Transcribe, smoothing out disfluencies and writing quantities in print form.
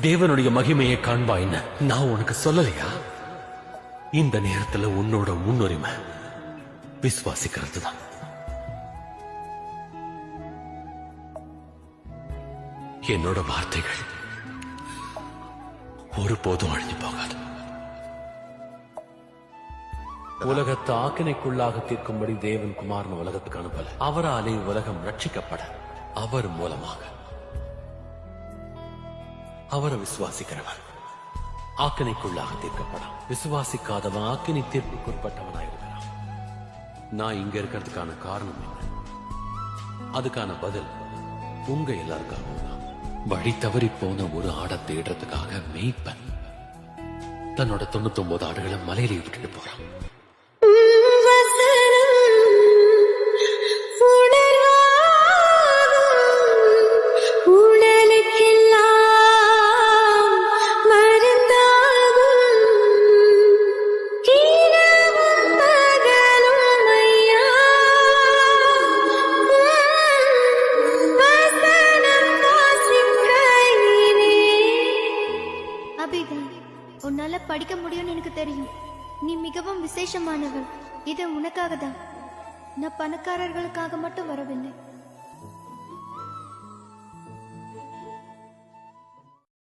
தேவனுடைய மகிமையை காண்பாயின்னு நான் உனக்கு சொல்லலையா? இந்த நேரத்துல உன்னோட முன்னுரிமை விசுவாசிக்கிறது தான். என்னோட வார்த்தைகள் ஒருபோதும் அழிஞ்சு போகாது. உலகத்தை ஆக்கினைக்குள்ளாக தீர்க்கும்படி தேவன் குமாரன் உலகத்துக்கு அனுப்பல. அவராலே உலகம் ரட்சிக்கப்பட அவர் மூலமாக அவரை விசுவாசிக்கிறவன் ஆக்கினைக்குள்ளாக தீர்க்கப்படான். விசுவாசிக்காதவன் ஆக்கினை தீர்ப்புக்குட்பட்டவனாயிருக்கிறான். நான் இங்க இருக்கிறதுக்கான காரணம் என்ன? அதுக்கான பதில் உங்க எல்லாருக்காகவும் தான். வழி தவறி போன ஒரு ஆடை தேடுறதுக்காக மேய்ப்பன் தன்னோட 99 ஆடுகளை மலையிலே விட்டுட்டு போறான். உன்னால படிக்க முடியும்னு எனக்கு தெரியும். நீ மிகவும் விசேஷமானவள். இது உனக்காக தான். நான் பணக்காரர்களுக்காக மட்டும் வரவில்லை.